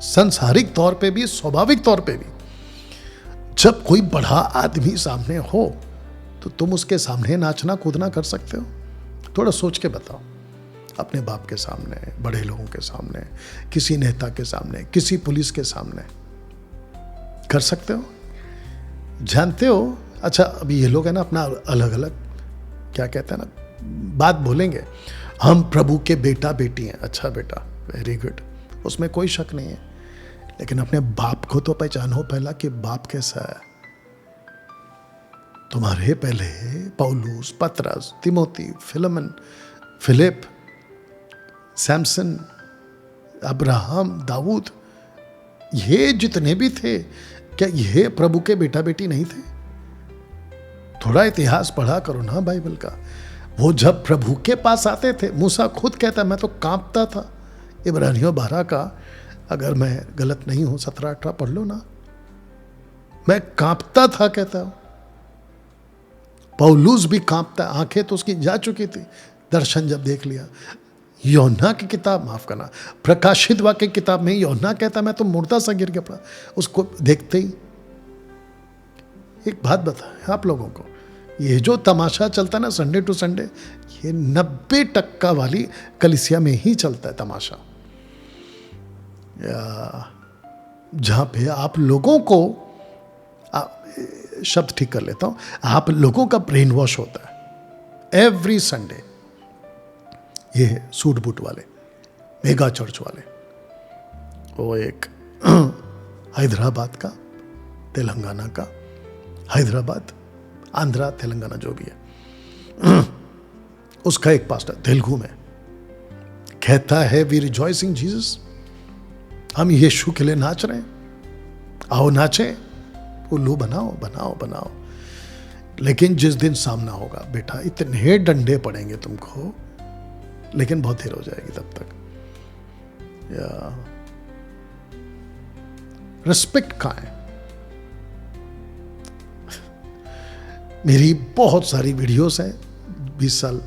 सांसारिक तौर पे भी, स्वाभाविक तौर पे भी, जब कोई बड़ा आदमी सामने हो तो तुम उसके सामने नाचना कूदना कर सकते हो? थोड़ा सोच के बताओ। अपने बाप के सामने, बड़े लोगों के सामने, किसी नेता के सामने, किसी पुलिस के सामने कर सकते हो? जानते हो, अच्छा अभी ये लोग है ना अपना अलग अलग क्या कहते हैं ना, बात बोलेंगे, हम प्रभु के बेटा बेटी हैं। अच्छा बेटा, वेरी गुड, उसमें कोई शक नहीं है, लेकिन अपने बाप को तो पहचानो पहला कि बाप कैसा है। तुम्हारे पहले पौलुस, पतरस, तिमोथी, फिलमन, फिलिप, सैमसन, अब्राहम, दाऊद, ये जितने भी थे, क्या ये प्रभु के बेटा बेटी नहीं थे? थोड़ा इतिहास पढ़ा करो ना बाइबल का। वो जब प्रभु के पास आते थे, मूसा खुद कहता है मैं तो कांपता था। इब्रानियों 12 का, अगर मैं गलत नहीं हूं 17-18 पढ़ लो ना, मैं कांपता था कहता हूं। पौलुस भी कांपता, आंखें तो उसकी जा चुकी थी दर्शन जब देख लिया। यूहन्ना की किताब, माफ करना, प्रकाशित वाक्य की किताब में यूहन्ना कहता मैं तो मुर्दा सा गिर के पड़ा उसको देखते ही। एक बात बता आप लोगों को, ये जो तमाशा चलता है ना संडे टू संडे, ये 90% वाली कलीसिया में ही चलता है तमाशा, जहां पे आप लोगों को, शब्द ठीक कर लेता हूं, आप लोगों का ब्रेन वॉश होता है एवरी संडे। ये सूट बूट वाले, मेगा चर्च वाले, वो एक हैदराबाद का, तेलंगाना का, हैदराबाद, आंध्रा, तेलंगाना जो भी है, उसका एक पास्टर तेलुगु में कहता है वी रिजॉइसिंग जीसस, हम यीशु के लिए नाच रहे हैं, आओ नाचे, उल्लू बनाओ बनाओ बनाओ। लेकिन जिस दिन सामना होगा बेटा, इतने डंडे पड़ेंगे तुमको, लेकिन बहुत देर हो जाएगी तब तक। या रिस्पेक्ट कहां है? मेरी बहुत सारी वीडियोस हैं 20 साल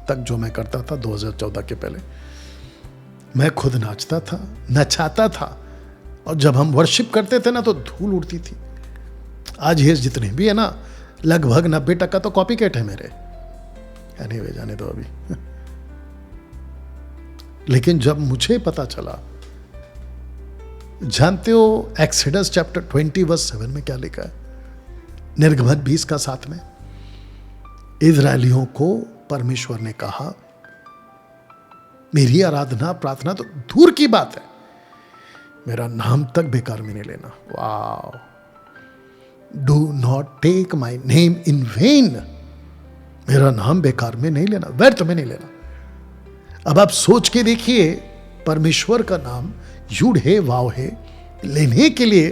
तक जो मैं करता था, 2014 के पहले मैं खुद नाचता था, नचाता था, और जब हम वर्शिप करते थे ना तो धूल उड़ती थी। आज ये जितने भी है ना, लगभग 90% तो कॉपी कैट है मेरे। एनीवे, जाने दो अभी। लेकिन जब मुझे पता चला, जानते हो एक्सोडस चैप्टर 20 वर्स 7 में क्या लिखा है? निर्गमन 20:7 में इजरायलियों को परमेश्वर ने कहा, मेरी आराधना प्रार्थना तो दूर की बात है, मेरा नाम तक बेकार में नहीं लेना। वाह, do not take my name in vain, मेरा नाम बेकार में नहीं लेना, व्यर्थ में नहीं लेना। अब आप सोच के देखिए, परमेश्वर का नाम यूड है वाव है लेने के लिए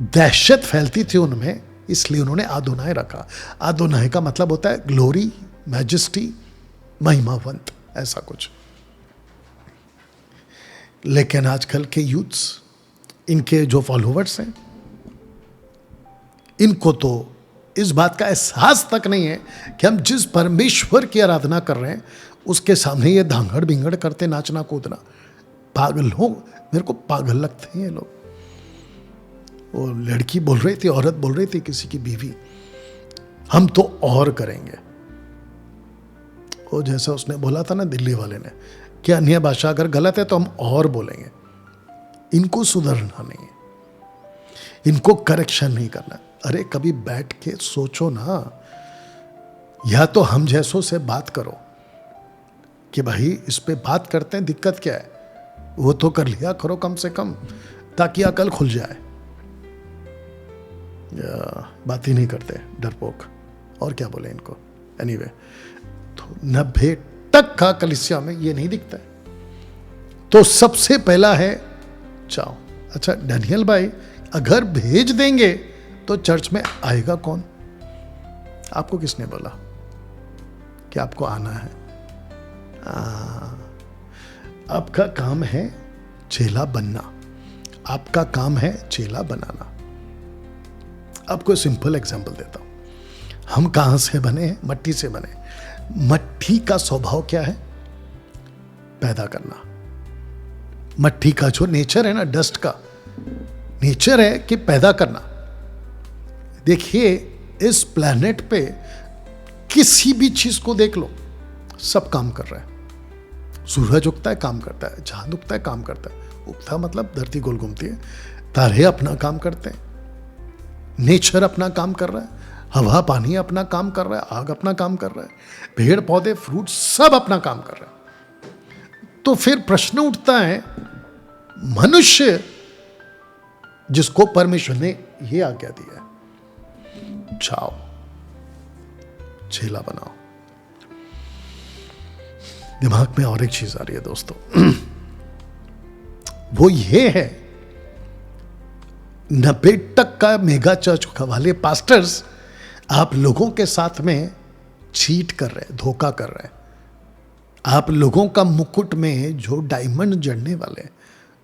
दहशत फैलती थी उनमें, इसलिए उन्होंने आदोनाय रखा। आदोनाय का मतलब होता है ग्लोरी, मैजेस्टी, महिमावंत, ऐसा कुछ। लेकिन आजकल के यूथ्स, इनके जो फॉलोवर्स हैं, इनको तो इस बात का एहसास तक नहीं है कि हम जिस परमेश्वर की आराधना कर रहे हैं उसके सामने ये धांगड़ बिंगड़ करते नाचना कूदना। पागल हो, मेरे को पागल लगते हैं ये लोग। वो लड़की बोल रही थी, औरत बोल रही थी, किसी की बीवी, हम तो और करेंगे। वो जैसा उसने बोला था ना दिल्ली वाले ने, कि अन्य भाषा अगर गलत है तो हम और बोलेंगे। इनको सुधरना नहीं है, इनको करेक्शन नहीं करना। अरे कभी बैठ के सोचो ना, या तो हम जैसों से बात करो कि भाई इस पे बात करते हैं, दिक्कत क्या है, वो तो कर लिया करो कम से कम, ताकि अकल खुल जाए। बात ही नहीं करते, डरपोक, और क्या बोले इनको। एनीवे, तो 90% कलीसिया में ये नहीं दिखता है। तो सबसे पहला है चाओ। अच्छा डैनियल भाई, अगर भेज देंगे तो चर्च में आएगा कौन? आपको किसने बोला कि आपको आना है? आपका काम है चेला बनना, आपका काम है चेला बनाना। आपको सिंपल एग्जांपल देता हूं। हम कहां से बने हैं? मट्टी से बने। मट्टी का स्वभाव क्या है? पैदा करना। मट्टी का जो नेचर है ना, डस्ट का नेचर है कि पैदा करना। देखिए इस प्लेनेट पे किसी भी चीज को देख लो, सब काम कर रहा है। सूरज उगता है काम करता है, चांद उगता है काम करता है। उगता मतलब धरती गोल घूमती है, तारे अपना काम करते हैं, नेचर अपना काम कर रहा है, हवा पानी अपना काम कर रहा है, आग अपना काम कर रहा है, पेड़ पौधे फ्रूट सब अपना काम कर रहा है। तो फिर प्रश्न उठता है, मनुष्य जिसको परमेश्वर ने यह आज्ञा दी है, जाओ चेला बनाओ। दिमाग में और एक चीज आ रही है दोस्तों, वो ये है 90% मेगा चर्च वाले पास्टर्स आप लोगों के साथ में चीट कर रहे हैं, धोखा कर रहे हैं। आप लोगों का मुकुट में जो डायमंड जड़ने वाले हैं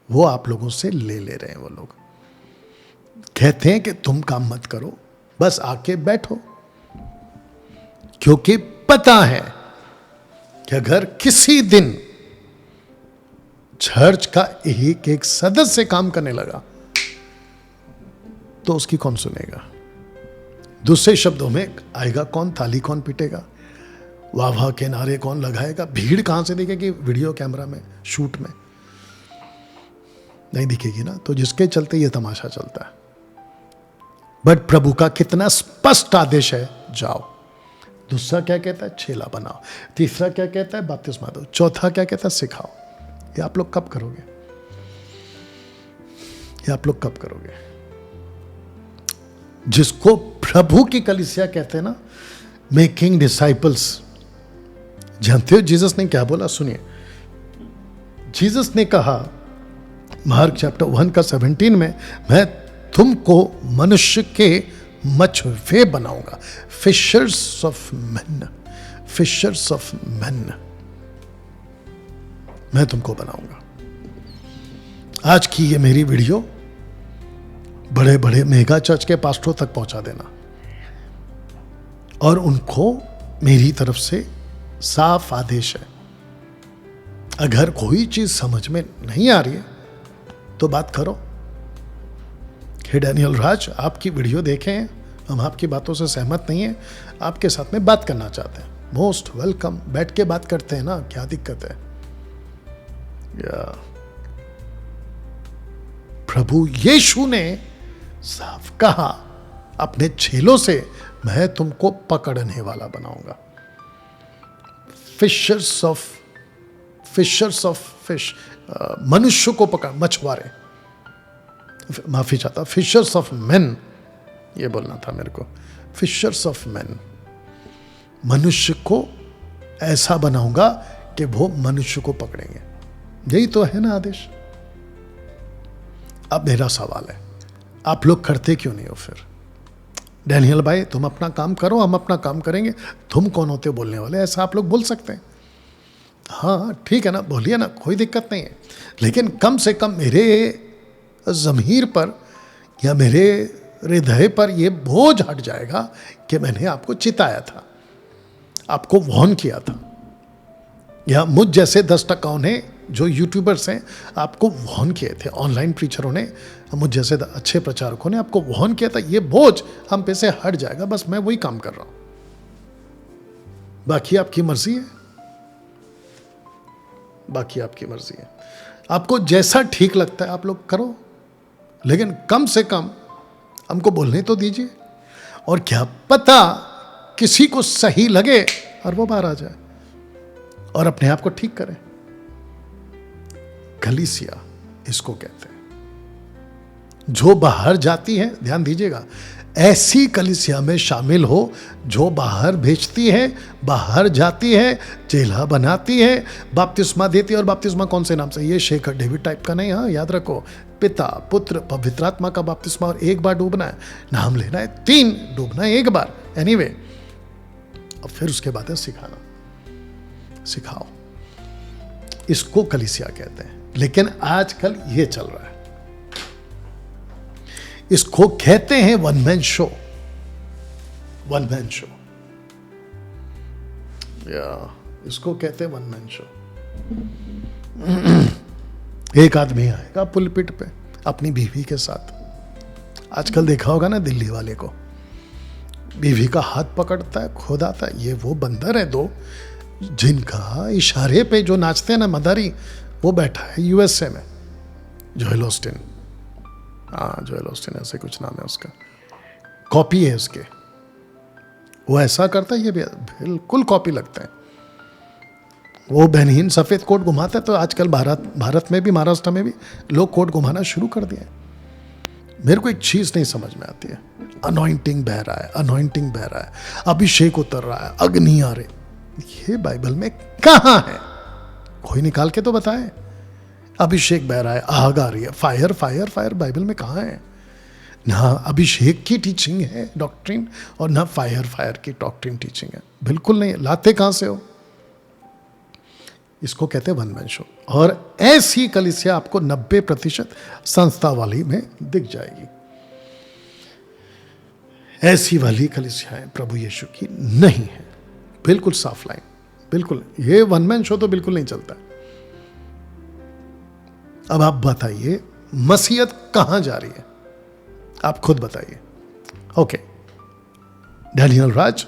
वो आप लोगों से ले रहे हैं। वो लोग कहते हैं कि तुम काम मत करो, बस आके बैठो, क्योंकि पता है कि अगर किसी दिन चर्च का एक एक सदस्य काम करने लगा तो उसकी कौन सुनेगा? दूसरे शब्दों में आएगा कौन? थाली कौन पीटेगा? वाह वाह के नारे कौन लगाएगा? भीड़ कहां से दिखेगी? वीडियो कैमरा में, शूट में नहीं दिखेगी ना। तो जिसके चलते ये तमाशा चलता है। बट प्रभु का कितना स्पष्ट आदेश है, जाओ। दूसरा क्या कहता है? चेला बनाओ। तीसरा क्या कहता है? बपतिस्मा दो। चौथा क्या कहता है? सिखाओ। ये आप लोग कब करोगे? ये आप लोग कब करोगे? जिसको प्रभु की कलीसिया कहते हैं ना, मेकिंग डिसाइपल्स। जानते हो जीसस ने क्या बोला? सुनिए, जीसस ने कहा मार्क चैप्टर 1 का 17 में, मैं तुमको मनुष्य के मछुए बनाऊंगा, fishers of man, fishers of man मैं तुमको बनाऊंगा। आज की ये मेरी वीडियो बड़े बड़े मेगा चर्च के पास्टरों तक पहुंचा देना, और उनको मेरी तरफ से साफ आदेश है, अगर कोई चीज समझ में नहीं आ रही है तो बात करो। हे डैनियल राज, आपकी वीडियो देखें, हम आपकी बातों से सहमत नहीं हैं, आपके साथ में बात करना चाहते हैं, मोस्ट वेलकम, बैठ के बात करते हैं ना, क्या दिक्कत है? प्रभु यीशु ने साफ कहा अपने चेलों से, मैं तुमको पकड़ने वाला बनाऊंगा, फिशर्स ऑफ फिश, मनुष्य को पकड़, मछुआरे, माफी चाहता, फिशर्स ऑफ मैन ये बोलना था मेरे को, फिशर्स ऑफ मैन। मनुष्य को ऐसा बनाऊंगा कि वो मनुष्य को पकड़ेंगे। यही तो है ना आदेश। अब मेरा सवाल है, आप लोग करते क्यों नहीं हो फिर? डैनियल भाई तुम अपना काम करो, हम अपना काम करेंगे, तुम कौन होते हो बोलने वाले? ऐसा आप लोग बोल सकते हैं। हाँ ठीक है ना, बोलिए ना, कोई दिक्कत नहीं है, लेकिन कम से कम मेरे ज़मीर पर या मेरे हृदय पर यह बोझ हट जाएगा कि मैंने आपको चिताया था, आपको वार्न किया था, या मुझ जैसे 10% ने जो यूट्यूबर्स हैं आपको वार्न किए थे, ऑनलाइन प्रीचरों ने, मुझ जैसे अच्छे प्रचारकों ने आपको वार्न किया था, ये बोझ हम पे से हट जाएगा, बस मैं वही काम कर रहा हूं, बाकी आपकी मर्जी है, बाकी आपकी मर्जी है, आपको जैसा ठीक लगता है आप लोग करो, लेकिन कम से कम हमको बोलने तो दीजिए। और क्या पता किसी को सही लगे और वो बाहर आ जाए और अपने आप को ठीक करे। कलीसिया इसको कहते हैं। जो बाहर जाती है, ध्यान दीजिएगा, ऐसी कलीसिया में शामिल हो जो बाहर भेजती है, बाहर जाती है, चेला बनाती है, बपतिस्मा देती है। और बपतिस्मा कौन से नाम से? ये शेखर डेविड टाइप का नहीं, हाँ याद रखो, पिता पुत्र पवित्र आत्मा का बपतिस्मा, और एक बार डूबना है, नाम लेना है, 3 डूबना है एक बार, एनीवे। और फिर उसके बाद है सिखाना, सिखाओ, इसको कलीसिया कहते हैं। लेकिन आजकल ये चल रहा है, इसको कहते हैं one man show, one man show, या इसको कहते हैं वन मैन शो। एक आदमी आएगा पुलपिट पे अपनी बीवी के साथ, आजकल देखा होगा ना दिल्ली वाले को, बीवी का हाथ पकड़ता है, खुद आता है। ये वो बंदर है 2 जिनका इशारे पे जो नाचते हैं ना मदारी, वो बैठा है यूएसए में, जोएल ऑस्टिन, हाँ जोएल ऑस्टिन ऐसे कुछ नाम है उसका, कॉपी है उसके, वो ऐसा करता है, ये बिल्कुल कॉपी लगता है। वो बहनहीन सफेद कोट घुमाता है, तो आजकल भारत में भी, महाराष्ट्र में भी लोग कोट घुमाना शुरू कर दिए। मेरे को एक चीज नहीं समझ में आती है, अनॉइंटिंग बह रहा है, अनॉइंटिंग बह रहा है, अभिषेक उतर रहा है, अग्नि आ रही, ये बाइबल में कहां है? कोई निकाल के तो बताए। अभिषेक बह रहा है, आग आ रही है, फायर फायर फायर, बाइबल में कहां है? ना अभिषेक की टीचिंग है डॉक्ट्रिन, और ना फायर फायर की डॉक्ट्रिन टीचिंग है, बिल्कुल नहीं है। लाते कहां से हो? इसको कहते हैं वन मैन शो। और ऐसी कलीसिया आपको 90% संस्था वाली में दिख जाएगी। ऐसी वाली कलीसियाएं प्रभु यीशु की नहीं है, बिल्कुल साफ लाइन, बिल्कुल। ये वन मैन शो तो बिल्कुल नहीं चलता। अब आप बताइए मसीहत कहां जा रही है? आप खुद बताइए। ओके, डैनियल राज,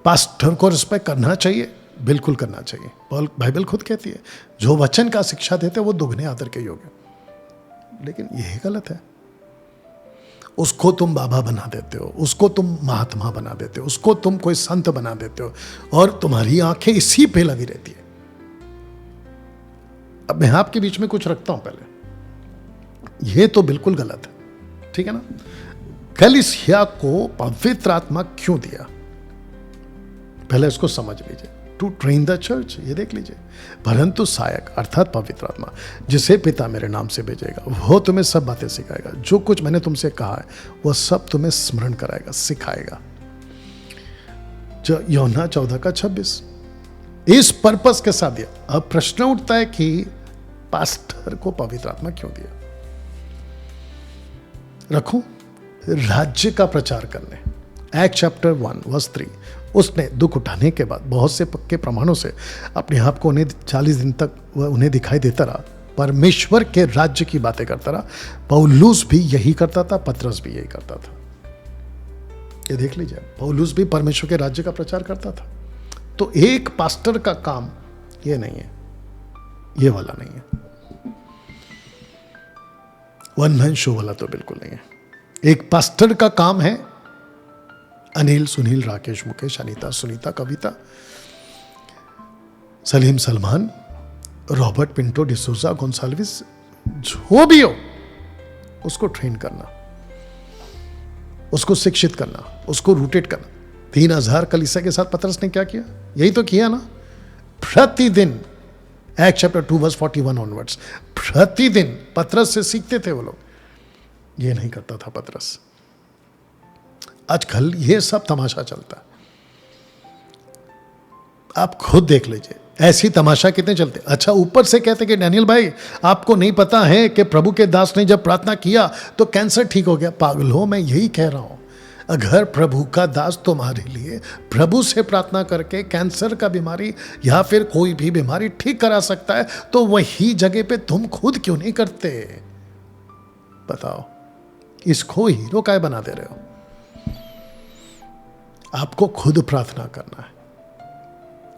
पास्टर को रिस्पेक्ट करना चाहिए, बिल्कुल करना चाहिए। बाइबल खुद कहती है जो वचन का शिक्षा देते हैं वो दुगने आदर के योग्य, लेकिन यह गलत है। उसको तुम बाबा बना देते हो, उसको तुम महात्मा बना देते हो, उसको तुम कोई संत बना देते हो, और तुम्हारी आंखें इसी पे लगी रहती है। अब मैं आपके बीच में कुछ रखता हूं पहले, यह तो बिल्कुल गलत है, ठीक है ना? कलीसिया को पवित्र आत्मा क्यों दिया, पहले इसको समझ लीजिए। टू ट्रेन द चर्च, ये देख लीजिए। परंतु सहायक अर्थात पवित्र आत्मा, जिसे पिता मेरे नाम से भेजेगा, वो तुम्हें सब बातें सिखाएगा, जो कुछ मैंने तुमसे कहा है वो सब तुम्हें स्मरण कराएगा, सिखाएगा। यूहन्ना 14:26 इस पर्पस के साथ दिया। अब प्रश्न उठता है कि पास्टर को पवित्र आत्मा क्यों दिया? रखूं, राज्य का प्रचार करने। एक्ट चैप्टर 1:3, उसने दुख उठाने के बाद बहुत से पक्के प्रमाणों से अपने आप को उन्हें 40 दिन तक उन्हें दिखाई देता रहा, परमेश्वर के राज्य की बातें करता रहा। पौलुस भी यही करता था, पतरस भी यही करता था। ये देख लीजिए, पौलुस भी परमेश्वर के राज्य का प्रचार करता था। तो एक पास्टर का काम ये नहीं है, ये वाला नहीं है, वन मैन शो वाला तो बिल्कुल नहीं है। एक पास्टर का काम है अनिल, सुनील, राकेश, मुकेश, अनीता, सुनीता, कविता, सलीम, सलमान, रॉबर्ट, पिंटो, डिसोजा, गोंसाल्विस, जो भी हो, उसको ट्रेन करना, उसको शिक्षित करना, उसको रूटेड करना। 3000 कलीसिया के साथ पतरस ने क्या किया? यही तो किया ना, प्रतिदिन। एक्ट चैप्टर 2:41 ऑनवर्ड्स, प्रतिदिन पतरस से सीखते थे वो लोग। ये नहीं करता था पतरस। आजकल ये सब तमाशा चलता है, आप खुद देख लीजिए। ऐसी तमाशा कितने चलते। अच्छा, ऊपर से कहते कि डैनियल भाई आपको नहीं पता है कि प्रभु के दास ने जब प्रार्थना किया तो कैंसर ठीक हो गया। पागल हो, मैं यही कह रहा हूं। अगर प्रभु का दास तुम्हारे लिए प्रभु से प्रार्थना करके कैंसर का बीमारी या फिर कोई भी बीमारी ठीक करा सकता है, तो वही जगह पे तुम खुद क्यों नहीं करते? बताओ, इसको हीरो काय बना दे रहे हो? आपको खुद प्रार्थना करना है।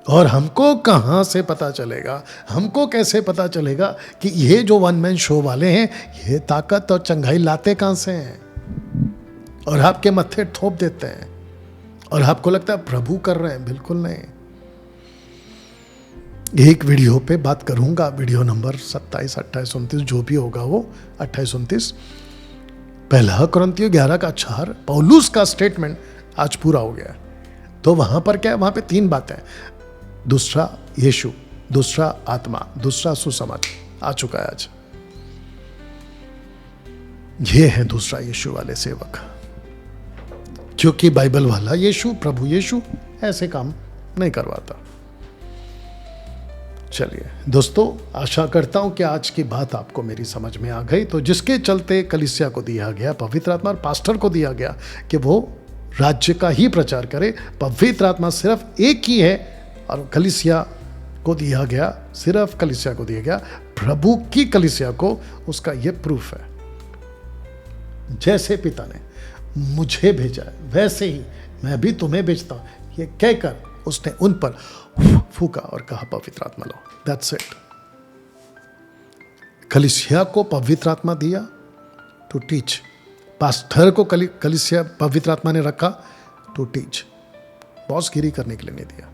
और हमको कहां से पता चलेगा, हमको कैसे पता चलेगा कि ये जो वन मैन शो वाले हैं ये ताकत और चंगाई लाते कहां से हैं? और आपके मत्थे थोप देते हैं और आपको लगता है प्रभु कर रहे हैं। बिल्कुल नहीं। एक वीडियो पे बात करूंगा, वीडियो नंबर 27, 28, 29 जो भी होगा वो 28, 29, पहला कुरिन्थियों 11:4 पौलुस का स्टेटमेंट आज पूरा हो गया। तो वहां पर क्या है? वहां पे 3 बातें, दूसरा यीशु, दूसरा आत्मा, दूसरा सुसमाचार आ चुका है आज। ये है दूसरा यीशु वाले सेवक, क्योंकि बाइबल वाला यीशु, प्रभु यीशु ऐसे काम नहीं करवाता। चलिए दोस्तों, आशा करता हूं कि आज की बात आपको मेरी समझ में आ गई। तो जिसके चलते कलीसिया को दिया गया, पवित्र आत्मा और पास्टर को दिया गया कि वो राज्य का ही प्रचार करे। पवित्र आत्मा सिर्फ एक ही है और कलीसिया को दिया गया, सिर्फ कलीसिया को दिया गया, प्रभु की कलीसिया को। उसका ये प्रूफ है, जैसे पिता ने मुझे भेजा है वैसे ही मैं भी तुम्हें भेजता हूं, ये कहकर उसने उन पर फूका और कहा पवित्र आत्मा लो। That's it. कलीसिया को पवित्र आत्मा दिया टू टीच, पास्टर को कलीसिया पवित्र आत्मा ने रखा टू टीच, बॉसगिरी करने के लिए नहीं दिया।